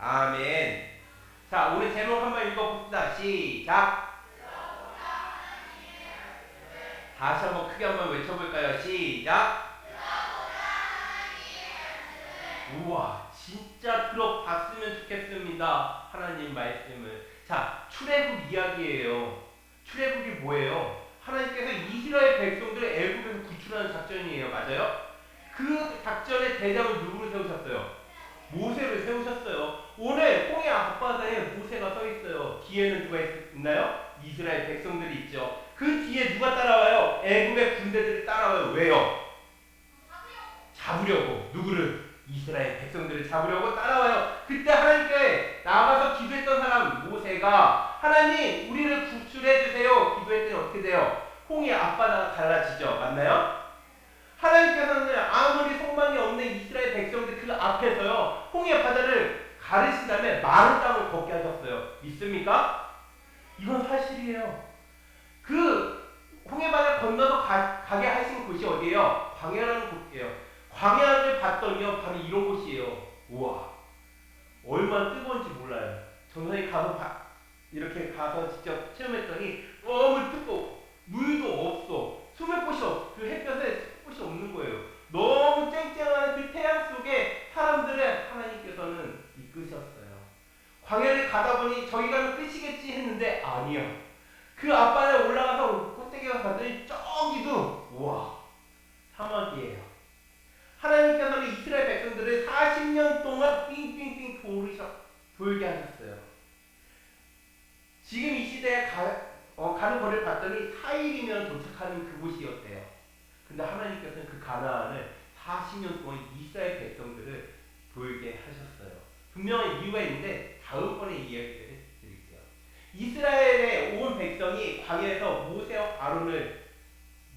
아멘. 자, 오늘 제목 한번 읽어봅시다. 시작. 다시 한번 크게 한번 외쳐볼까요? 시작. 우와, 진짜 들어봤으면 좋겠습니다. 하나님 말씀을. 자, 출애굽 이야기예요. 출애굽이 뭐예요? 하나님께서 이스라엘 백성들을 애굽에서 구출하는 작전이에요. 맞아요? 그 작전의 대장을 누구를 세우셨어요? 모세를 세우셨어요. 오늘 홍해 앞바다에 모세가 서 있어요. 뒤에는 누가 있나요? 이스라엘 백성들이 있죠. 그 뒤에 누가 따라와요? 애굽의 군대들이 따라와요. 왜요? 잡으려고. 누구를? 이스라엘 백성들을 잡으려고 따라와요. 그때 하나님께 나가서 기도했던 사람 모세가 하나님 우리를 구출해주세요 기도했더니 어떻게 돼요? 홍해 앞바다가 갈라지죠. 맞나요? 하나님께서는 아무리 소망이 없는 이스라엘 백성들 그 앞에서요 홍해 바다를 가르신 다음에 마른 땅을 걷게 하셨어요. 믿습니까? 이건 사실이에요. 그 홍해 바다를 건너서 가게 하신 곳이 어디예요? 광야라는 곳이에요. 광야를 봤더니요 바로 이런 곳이에요. 우와, 얼마나 뜨거운지 몰라요. 전선이 가서 이렇게 가서 직접 체험했더니 너무 뜨거워. 물도 없어. 숨을 곳이 없어. 그 햇볕에 숨을 곳이 없는 거예요. 너무 쨍쨍한 그 태양 속에 사람들을 하나님께서는 이끄셨어요. 광야를 가다 보니 저기 가면 끝이겠지 했는데 아니야. 그 앞바다에 올라가서 꼭대기에 갔더니 저기도 우와, 사막이에요. 하나님께서는 이스라엘 백성들을 40년 동안 삥삥삥 돌게 하셨어요. 지금 이 시대에 가는 거리를 봤더니 4일이면 도착하는 그곳이었대요. 근데 하나님께서는 그 가나안을 40년 동안 이스라엘 백성들을 돌게 하셨어요. 분명한 이유가 있는데 다음번에 이야기를 드릴게요. 이스라엘의 온 백성이 광야에서 모세와 아론을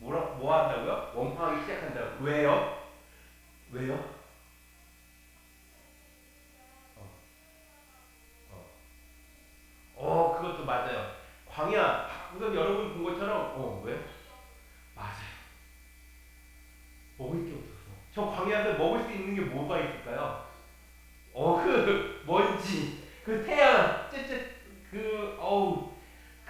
뭐 한다고요? 원망하기 시작한다고. 왜요? 왜요? 그것도 맞아요. 광야, 방금 여러분 본 것처럼, 왜? 맞아요. 먹을 게 없어서. 저 광야에서 먹을 수 있는 게 뭐가 있을까요? 그 먼지, 그 태양,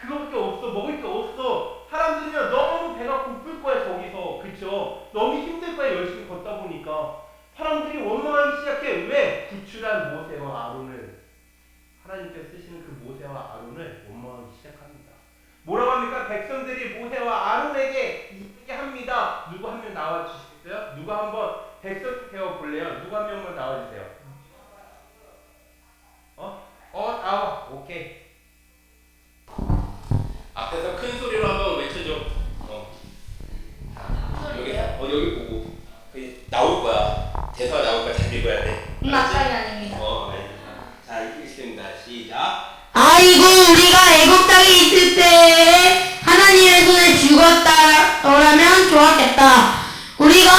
그거밖에 없어. 먹을 게 없어. 사람들이면 너무 배가 고플 거야, 저기서. 그쵸? 너무 힘들 거야, 열심히 걷다 보니까. 사람들이 원망하기 시작해. 왜? 구출한 모세와 아론을. 하나님께서 쓰시는 그 모세와 아론을 원망하기 시작합니다. 뭐라고 합니까? 백성들이 모세와 아론에게 얘기합니다. 누구 한 명 나와주시겠어요? 누가 한번 백성 배워볼래요? 누구 한 명만 나와주세요. 나와. 오케이. 앞에서 큰 소리로 한번 외쳐줘. 여기 보고. 나올 거야. 대사가 나올 거야. 잘 읽어야 돼. 맞다이 아닙니다. 자, 읽겠습니다. 시작. 아이고 우리가 애굽 땅에 있을 때 하나님의 손에 죽었다라면 좋았겠다. 우리가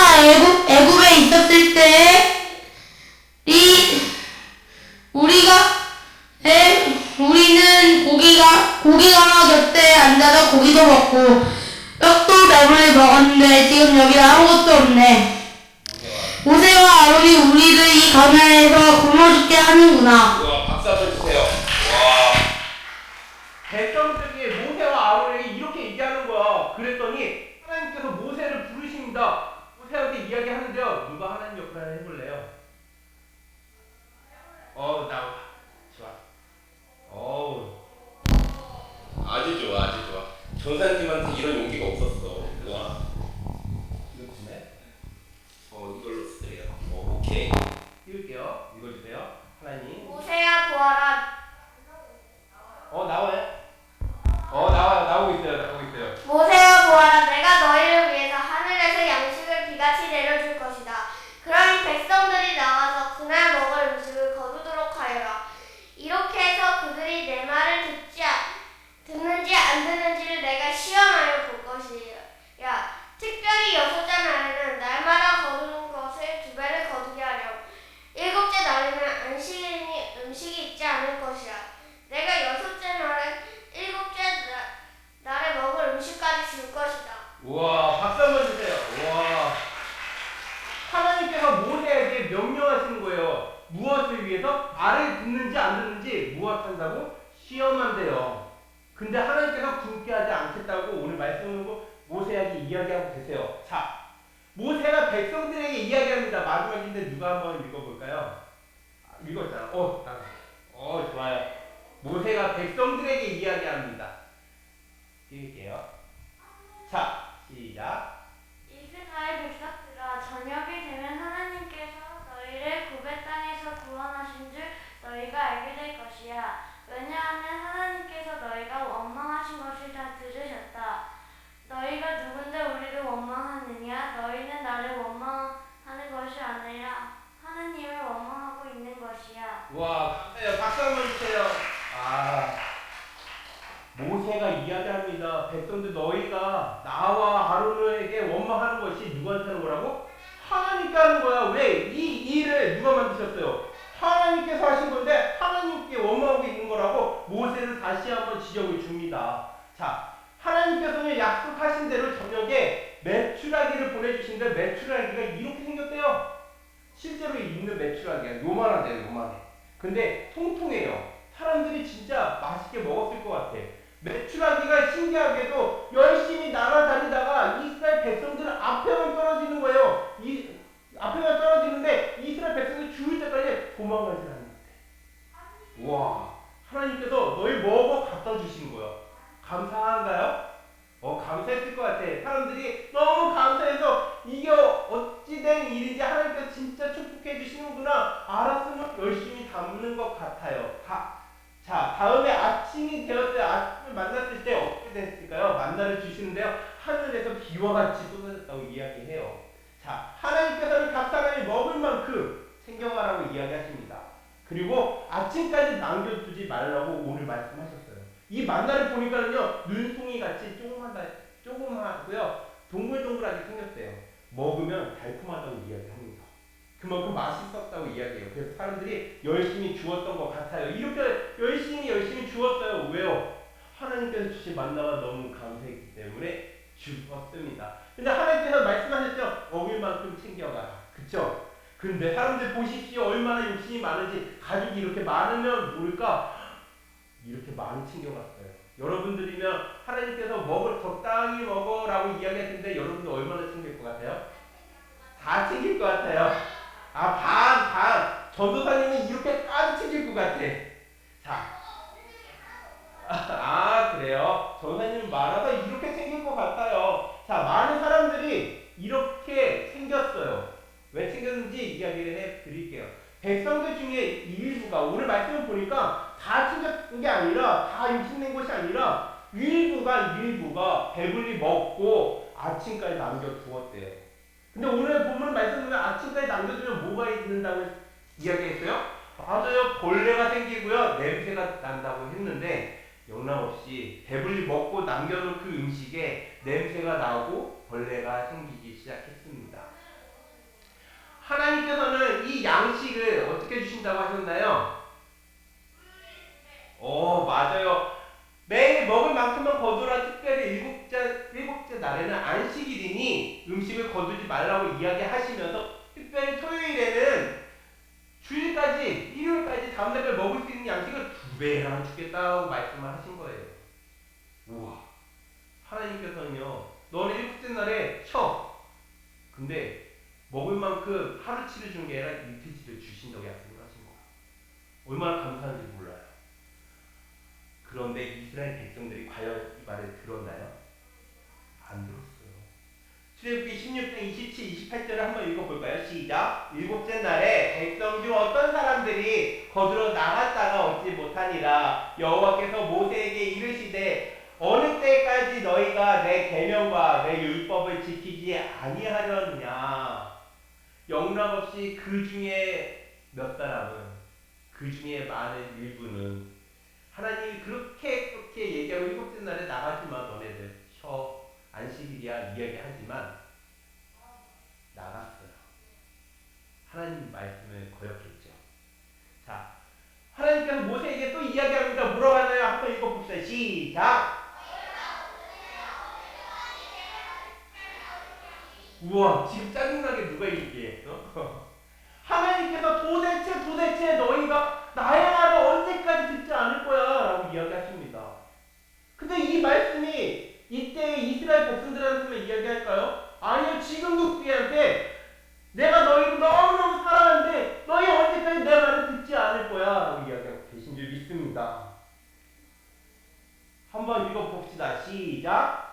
애굽에 있었을 때 우리는 고기가마 곁에 앉아서 고기도 먹고 떡도 배불리 먹었는데 지금 여기 아무것도 없네. 모세와 아론이 우리를 이 광야에서 굶어 죽게 하는구나. 우와, 박수 한번 주세요. 와. 백성들이 모세와 아론에게 이렇게 얘기하는 거야. 그랬더니 하나님께서 모세를 부르십니다. 모세한테 이야기하는데요. 누가 하나님 역할을 해볼래요? 나와. 좋아. 아주 좋아, 아주 좋아. 전사님한테 이런 용기가 없었어. 우와. 이거 주네? 이걸로 쓰세요. 오케이. 띄울게요. 읽어주세요. 하나님. 모세야 보아라. 나와요? 나와요. 나오고 있어요. 모세야 보아라. 내가 너희를 위해서 하늘에서 양식을 비같이 내려줄 것이다. 그러니 백성들이 나와서 그날 먹을 음식을 거두도록 하여라. 이렇게 해서 그들이 내 말을 듣는지 안 듣는지를 내가 시험하여 볼 것이야. 특별히 6째 날에는 날마다 거두는 것을 2배를 거두게 하렴. 7째 날에는 안식일이니 음식이 있지 않을 것이라. 내가 6째 날에 7째 날에 먹을 그래서 말을 듣는지 안 듣는지 무엇한다고? 시험한대요. 근데 하나님께서 굶게 하지 않겠다고 오늘 말씀을 모세에게 이야기하고 계세요. 자, 모세가 백성들에게 이야기합니다. 마지막인데 누가 한번 읽어볼까요? 읽었잖아. 좋아요. 모세가 백성들에게 이야기합니다. 읽을게요. 자, 시작. 이스라엘 백성들아, 저녁이 되면 하나님께서 너희를 고벳 땅에서 구원하신 줄 너희가 알게 될 것이야. 왜냐하면 하나님께서 너희가 원망하신 것을 다 들으셨다. 너희가 누군데 우리를 원망하느냐? 너희는 나를 원망하는 것이 아니라 하나님을 원망하고 있는 것이야. 와, 감사해요. 박수 한번 주세요. 모세가 이야기합니다. 백성들 너희가 나와 아론에게 원망하는 것이 누구한테 하는 거라고? 하나님께 하는 거야. 왜? 이 일을 누가 만드셨어요? 하나님께서 하신 건데 하나님께 원망하고 있는 거라고 모세를 다시 한번 지적을 줍니다. 자, 하나님께서는 약속하신 대로 저녁에 메추라기를 보내주신데 메추라기가 이렇게 생겼대요. 실제로 있는 메추라기가 요만하대요. 요만해. 근데 통통해요. 사람들이 진짜 맛있게 먹었을 것 같아. 메추라기가 신기하게도 열심히 날아다니다가 이스라엘 백성들 앞에만 떨어지는 거예요. 앞에만 떨어지는데 이스라엘 백성들이 죽을 때까지 도망가지 않는 것 같아. 와, 하나님께서 너희 먹어 갖다 주신 거야. 감사한가요? 감사했을 것 같아. 사람들이 너무 감사해서 이게 어찌된 일인지 하나님께서 진짜 축복해 주시는구나 알았으면 열심히 담는 것 같아요. 자, 다음에 아침이 되었어요. 아침을 만났을 때 어떻게 됐을까요? 만나를 주시는데요. 하늘에서 비와 같이 쏟아졌다고 이야기해요. 자, 하나님께서는 각 사람이 먹을 만큼 챙겨가라고 이야기하십니다. 그리고 아침까지 남겨두지 말라고 오늘 말씀하셨어요. 이 만나를 보니까는요, 눈송이 같이 조그마하고요, 동글동글하게 생겼대요. 먹으면 달콤하다고 이야기합니다. 그만큼 맛있었다고 이야기해요. 그래서 사람들이 열심히 주었던 것 같아요. 이렇게 열심히 주었어요. 왜요? 하나님께서 주신 만나가 너무 감사했기 때문에 주었습니다. 근데 하나님께서 말씀하셨죠? 먹을 만큼 챙겨가라. 그쵸? 근데 사람들 보십시오. 얼마나 욕심이 많은지. 가족이 이렇게 많으면 모를까? 이렇게 많이 챙겨갔어요. 여러분들이면 하나님께서 적당히 먹어라고 이야기할 텐데 여러분들 얼마나 챙길 것 같아요? 다 챙길 것 같아요. 반. 전도사님은 이렇게 까지 챙길 것 같아. 자. 그래요? 전도사님은 많아서 이렇게 챙길 것 같아요. 자, 많은 사람들이 이렇게 챙겼어요. 왜 챙겼는지 이야기를 해드릴게요. 백성들 중에 일부가, 오늘 말씀을 보니까 다 챙겼던 게 아니라, 다 욕심낸 것이 아니라, 일부가 배불리 먹고 아침까지 남겨두었대요. 근데 오늘 본문 말씀 보면 아침까지 남겨두면 뭐가 있는다고 이야기했어요? 맞아요. 벌레가 생기고요. 냄새가 난다고 했는데 영락없이 배불리 먹고 남겨놓은 그 음식에 냄새가 나고 벌레가 생기기 시작했습니다. 하나님께서는 이 양식을 어떻게 주신다고 하셨나요? 맞아요. 매일 먹을 만큼만 거두라. 특별히 일곱째 날에는 안식일이니 음식을 거두지 말라고 이야기하시면서 특별히 토요일에는 주일까지, 일요일까지 다음날 먹을 수 있는 양식을 2배나 주겠다고 말씀을 하신 거예요. 우와. 하나님께서는요, 너는 일곱째 날에 쉬어. 근데 먹을 만큼 하루치를 준 게 아니라 이틀치를 주신다고 약속을 하신 거야. 얼마나 감사한지 몰라요. 그런데 이스라엘 백성들이 과연 이 말을 들었나요? 안 들었어요. 출애굽기 16장 27, 28절을 한번 읽어볼까요? 시작. 일곱째 날에 백성 중 어떤 사람들이 거두러 나갔다가 얻지 못하니라. 여호와께서 모세에게 이르시되 어느 때까지 너희가 내 계명과 내 율법을 지키지 아니하려느냐. 영락없이 그 중에 몇 사람은, 그 중에 많은 일부는 하나님이 그렇게 얘기하고 일곱째 날에 나가지마 너네들 쉬어 안식일이야 이야기하지만 나갔어요. 하나님 말씀을 거역했죠. 자, 하나님께서 모세에게 또 이야기합니다. 뭐라고 하나요? 한번 읽어봅시다. 시작. 우와, 지금 짜증나게 누가 얘기했어? 하나님께서 도대체 너희가 나의 말을 언제까지 듣지 않을 거야 라고 이야기하십니다. 근데 이 말씀이 이때 이스라엘 백성들한테만 이야기할까요? 아니요, 지금도 우리한테 내가 너희를 너무너무 사랑하는데 너희 언제까지 내 말을 듣지 않을 거야 라고 이야기하고 계신 줄 믿습니다. 한번 읽어봅시다. 시작.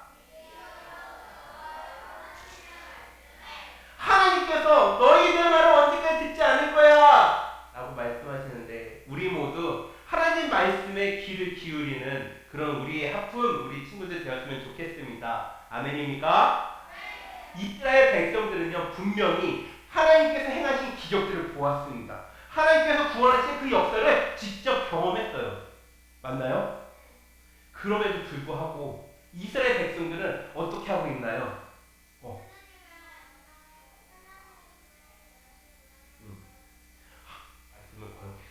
하나님께서 너희들 말을 언제까지 듣지 않을 거야 라고 말씀하시는데, 우리 모두 하나님 말씀에 귀를 기울이는 그런 우리의 하품, 우리 친구들 되었으면 좋겠습니다. 아멘입니까? 이스라엘 백성들은요, 분명히 하나님께서 행하신 기적들을 보았습니다. 하나님께서 구원하신 그 역사를 직접 경험했어요. 맞나요? 그럼에도 불구하고 이스라엘 백성들은 어떻게 하고 있나요? 말씀을 거역했어요.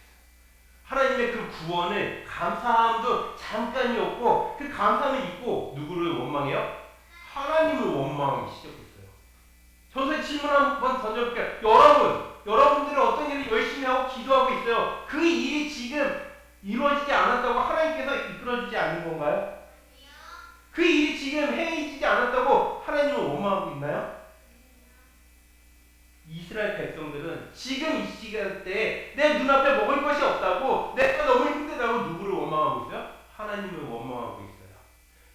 하나님의 그 구원을 감사함도 잠깐이었고, 그 감사함을 잊고 누구를 원망해요? 하나님을 원망하기 시작했어요. 저도 질문 한번 던져볼게요. 여러분들은 어떤 일을 열심히 하고 기도하고 있어요. 그 일이 지금 이루어지지 않았다고 하나님께서 이끌어주지 않는 건가요? 그 일이 지금 행해지지 않았다고 하나님을 원망하고 있나요? 이스라엘 백성들은 지금 이 시간대에 내 눈앞에 먹을 것이 없다고, 내가 너무 힘들다고 누구를 원망하고 있어요? 하나님을 원망하고 있어요.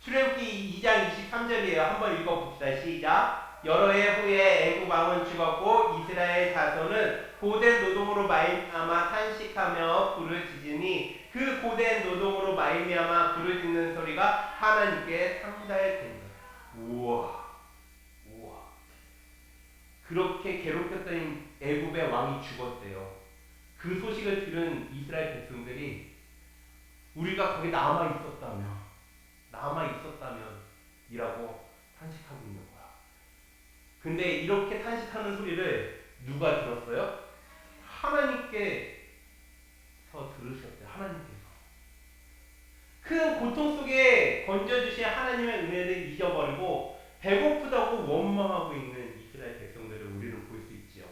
출애굽기 2장 23절이에요. 한번 읽어봅시다. 시작. 여러 해 후에 애굽 왕은 죽었고 이스라엘 자손은 고된 노동으로 말미암아 탄식하며 부르짖으니 그 고된 노동으로 말미암아 부르짖는 소리가 하나님께 상달된다. 우와. 그렇게 괴롭혔던 애굽의 왕이 죽었대요. 그 소식을 들은 이스라엘 백성들이 우리가 거기 남아 있었다면 이라고 탄식하고 있는 거야. 근데 이렇게 탄식하는 소리를 누가 들었어요? 하나님께서 들으셨대요. 하나님께서. 큰 고통 속에 건져주신 하나님의 은혜를 잊어버리고 배고프다고 원망하고 있는 이스라엘 백성들을 우리는 볼 수 있지요.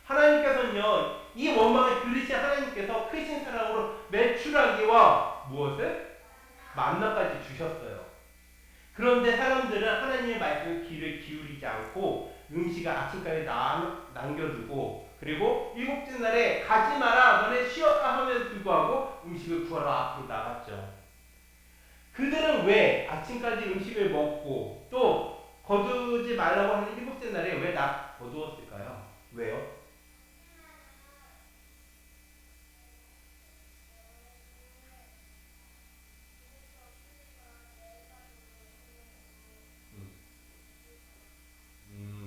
하나님께서는요, 이 원망을 들으신 하나님께서 크신 사랑으로 메추라기와 무엇을? 만나까지 주셨어요. 그런데 사람들은 하나님의 말씀에 귀를 기울이지 않고 음식을 아침까지 남겨두고, 그리고 일곱째 날에 가지 마라 너네 쉬었다 함에도 불구하고 음식을 구하러 앞으로 나갔죠. 그들은 왜 아침까지 음식을 먹고 또 거두지 말라고 하는 일곱째 날에 왜 거두었을까요? 왜요?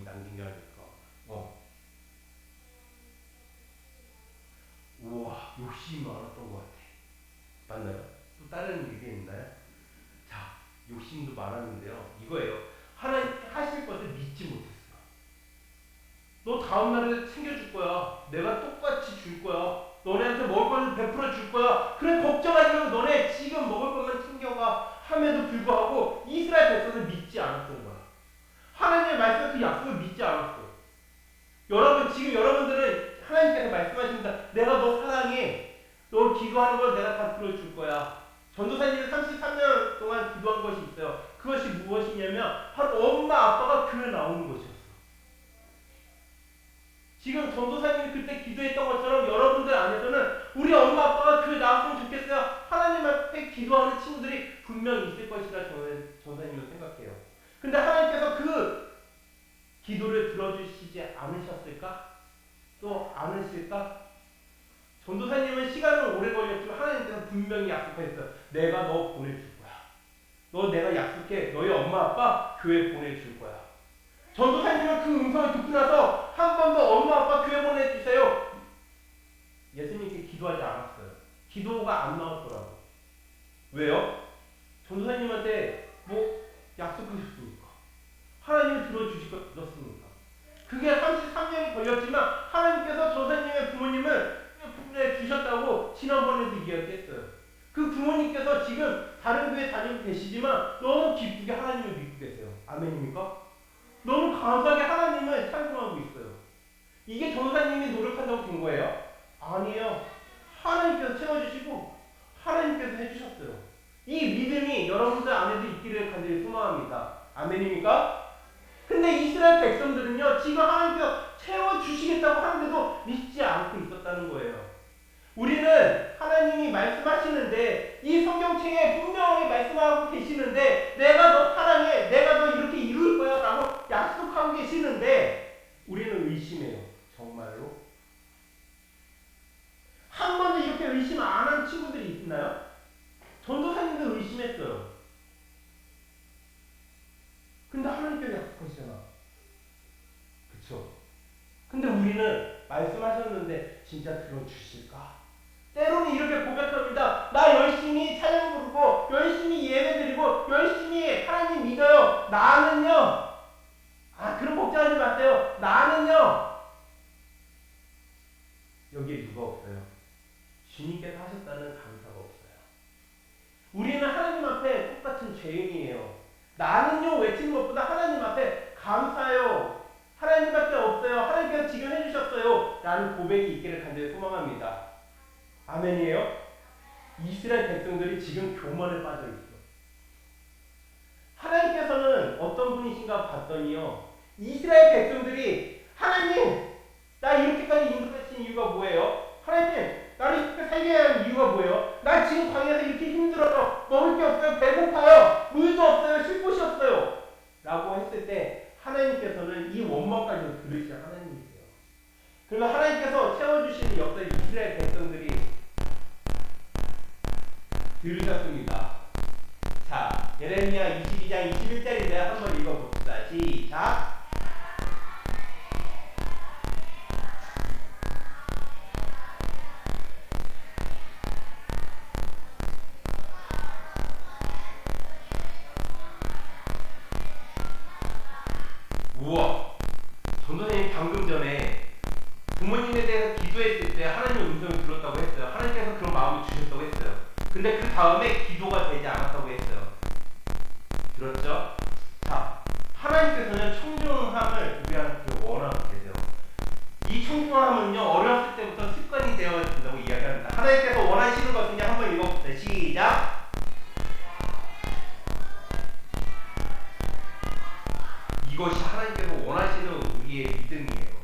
남긴 게 아닐까. 우와, 욕심이 많았던 것 같아. 맞나요? 또 다른 얘기 있나요? 자, 욕심도 많았는데요. 이거예요. 하나님 하실 것을 믿지 못했어. 너 다음 날에 챙겨줄 거야. 내가 똑같이 줄 거야. 너네한테 먹을 것을 베풀어 줄 거야. 그래, 걱정하지 말고 너네 지금 먹을 것만 챙겨가 함에도 불구하고 이스라엘 백성을 믿지 않았던 거야. 하나님의 말씀, 그 약속을 믿지 않았어. 여러분, 지금 여러분들은 하나님께서 말씀하십니다. 내가 너 사랑해. 너 기도하는 걸 내가 다 들어줄 거야. 전도사님이 33년 동안 기도한 것이 있어요. 그것이 무엇이냐면 바로 엄마 아빠가 교회 나오는 것이었어. 지금 전도사님이 그때 기도했던 것처럼 여러분들 안에서는 우리 엄마 아빠가 교회 나왔으면 좋겠어요. 하나님 앞에 기도하는 친구들이 분명히 있을 것이라 전도사님은 생각해요. 근데 하나님께서 그 기도를 들어주시지 않으셨을까? 또 않으실까? 전도사님은 시간은 오래 걸렸지만 하나님께서 분명히 약속하셨어요. 내가 너 보내줄 거야. 너 내가 약속해. 너희 엄마 아빠 교회 보내줄 거야. 전도사님은 그 음성을 듣고 나서 한 번 더 엄마 아빠 교회 보내주세요. 예수님께 기도하지 않았어요. 기도가 안 나왔더라고. 왜요? 전도사님한테 뭐 약속하셨으니까. 하나님을 들어주실 것 믿었으니까. 그게 33년이 걸렸지만 하나님께서 전도사님의 부모님을 주셨다고 지난번에도 이야기했어요. 그 부모님께서 지금 다른 교회 다니고 계시지만 너무 기쁘게 하나님을 믿고 계세요. 아멘입니까? 너무 감사하게 하나님을 찬송하고 있어요. 이게 전도사님이 노력한다고 된 거예요? 아니에요. 하나님께서 채워주시고 하나님께서 해주셨어요. 이 믿음이 여러분들 안에도 있기를 간절히 소망합니다. 아멘입니까? 근데 이스라엘 백성들은요, 지금 하나님께서 채워주시겠다고 하는데도 믿지 않고 있었다는 거예요. 우리는 하나님이 말씀하시는데, 이 성경책에 분명하게 말씀하고 계시는데, 내가 너 사랑해, 내가 너 이렇게 이룰 거야 라고 약속하고 계시는데, 우리는 의심해요. 정말로? 한 번도 이렇게 의심 안 한 친구들이 있나요? 전도사님도 의심했어요. 근데 하나님께서 약속하시잖아. 그쵸? 근데 우리는 말씀하셨는데 진짜 들어주실까? 때로는 이렇게 고백합니다. 나 열심히 찬양 부르고 열심히 예배드리고 열심히 하나님 믿어요. 나는요. 그럼 걱정하지 마세요. 나는요. 여기에 누가 없어요? 주님께서 하셨다는 감사가 없어요. 우리는 하나님 앞에 똑같은 죄인이에요. 나는요 외치는 것보다 하나님 앞에 감사해요. 하나님밖에 없어요. 하나님께서 지금 해주셨어요. 라는 고백이 있기를 간절히 소망합니다. 아멘이에요? 이스라엘 백성들이 지금 교만에 빠져 있어. 하나님께서는 어떤 분이신가 봤더니요, 이스라엘 백성들이 하나님, 나 이렇게까지 인도하신 이유가 뭐예요? 하나님, 나를 이렇게 살게 하는 이유가 뭐예요? 나 지금 광야에서 이렇게 힘들어요. 먹을 게 없어요. 배고파요. 물도 없어요. 쉴 곳이 없어요. 라고 했을 때 하나님께서는 이 원망까지 들으신 하나님이세요. 그래서 하나님께서 채워주시는 역사 이스라엘 백성들이 들으셨습니다. 자, 예레미야 22장 21절인데 한번 읽어봅시다. 시작! 우와! 전도사님 방금 전에 부모님에 대해서 기도했을 때 하나님의 음성을 들었다고 했어요. 하나님께서 그런 마음을 주셨다고 했어요. 근데 그 다음에 기도가 되지 않았다고 했어요. 들었죠? 자, 하나님께서는 청중함을 우리한테 원하고 계세요. 이 청중함은요, 어렸을 때부터 습관이 되어진다고 이야기합니다. 하나님께서 원하시는 것은요, 한번 읽어봅시다. 시작! 이것이 하나님께서 원하시는 우리의 믿음이에요.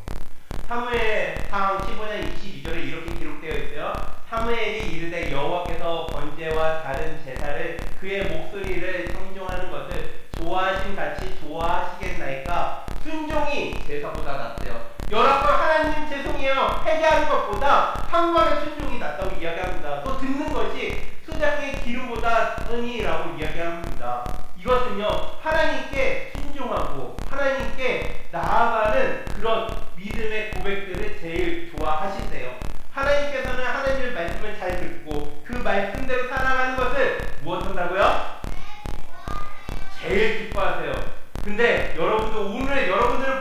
사무엘상 15장 22절에 이렇게 기록되어 있어요. 사무엘이 이르되 여호와께서 번제와 다른 제사를 그의 목소리를 청종하는 것을 좋아하신 같이 좋아하시겠나이까? 순종이 제사보다 낫대요. 여러분, 하나님 죄송해요. 회개하는 것보다 한 번의 순종이 낫다고 이야기합니다. 또 듣는 것이 수장의 기름보다 은이라고 이야기합니다. 이것은요, 하나님께 순종하고 하나님께 나아가는 그런 믿음의 고백들을 제일 좋아하시세요. 하나님께서는 하나님의 말씀을 잘 듣고 그 말씀대로 살아가는 것을 무엇한다고요? 제일 기뻐하세요. 근데 여러분들 오늘 여러분들을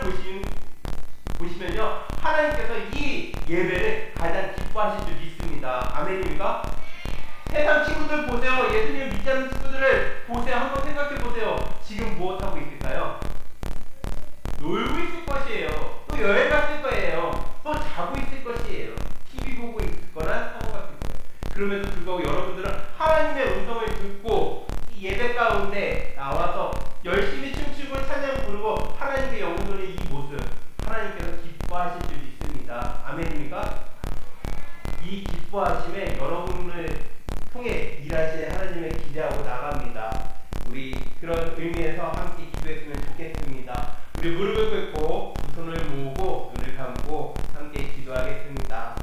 보시면요, 하나님께서 이 예배를 가장 기뻐하실 줄 믿습니다. 아멘입니까? 세상 친구들 보세요. 예수님 믿지 않는 친구들을 보세요. 한번 생각해 보세요. 지금 무엇하고 있을까요? 놀고 있을 것이에요. 또 여행 갔을 거예요. 또 자고 있을 것이에요. TV 보고 있을 거나 사고 갔을 거예요. 그럼에도 불구하고 여러분들은 하나님의 음성을 듣고 이 예배 가운데 나와서 열심히 춤추고 찬양 부르고 하나님께 영혼을 이 모습, 하나님께서 기뻐하실 줄 믿습니다. 아멘입니까? 이 기뻐하심에 여러분을 통해 일하실 하나님을 기대하고 나갑니다. 우리 그런 의미에서 함께 기도했으면 좋겠습니다. 우리 무릎을 꿇고 두 손을 모으고 눈을 감고 함께 기도하겠습니다.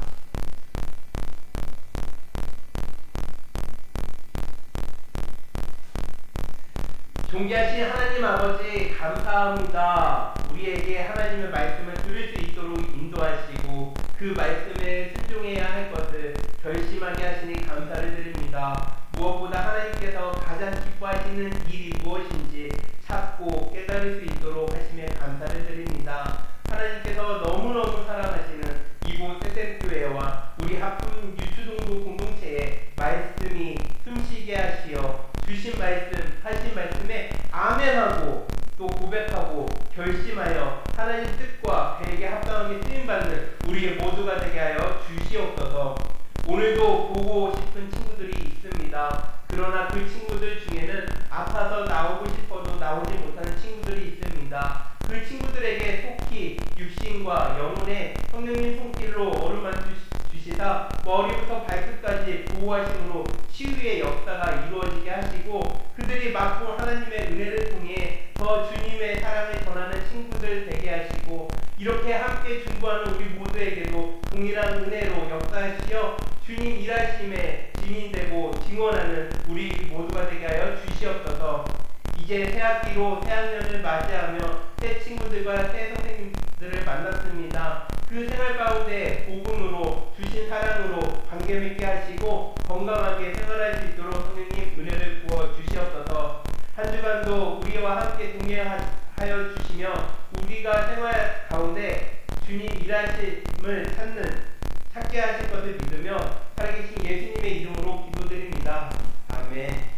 존귀하신 하나님 아버지, 감사합니다. 우리에게 하나님의 말씀을 들을 수 있도록 인도하시고 그 말씀에 순종해야 할 것을 결심하게 하시니 감사를 드립니다. 무엇보다 하나님께서 가장 기뻐하시는 일이 무엇인지 찾고 깨달을 수 있도록 하심에 감사를 드립니다. 하나님께서 너무너무 사랑하시는 이곳 세센교회와 우리 하품 유추동부 공동체에 말씀이 숨쉬게 하시어 주신 말씀, 하신 말씀에 아멘하고 또 고백하고 결심하여 하나님 뜻과 계획에 합당하게 쓰임받는 우리 모두가 되게 하여 주시옵소서. 오늘도 보고 싶은 친구들이 있습니다. 그러나 그 친구들 중에는 아파서 나오고 싶어도 나오지 못하는 친구들이 있습니다. 그 친구들에게 속히 육신과 영혼의 성령님 손길로 어루만 주시사 머리부터 발끝까지 보호하심으로 치유의 역사가 이루어지게 하시고 그들이 맛본 하나님의 은혜를 통해 더 주님의 사랑을 전하는 친구들 되게 하시고 이렇게 함께 중보하는 우리 모두에게도 동일한 은혜로 역사하시어 주님 일하심에 증인되고 증언하는 우리 모두가 되게 하여 주시옵소서. 이제 새 학기로 새 학년을 맞이하며 새 친구들과 새 선생님들을 만났습니다. 그 생활 가운데 복음으로 주신 사랑으로 관계 맺게 하시고 건강하게 생활할 수 있도록 성령님 은혜를 부어 주시옵소서. 한 주간도 우리와 함께 동행하여 주시며 우리가 생활 가운데 주님 일하심을 찾게 하실 것을 믿으며 살아계신 예수님의 이름으로 기도드립니다. 아멘.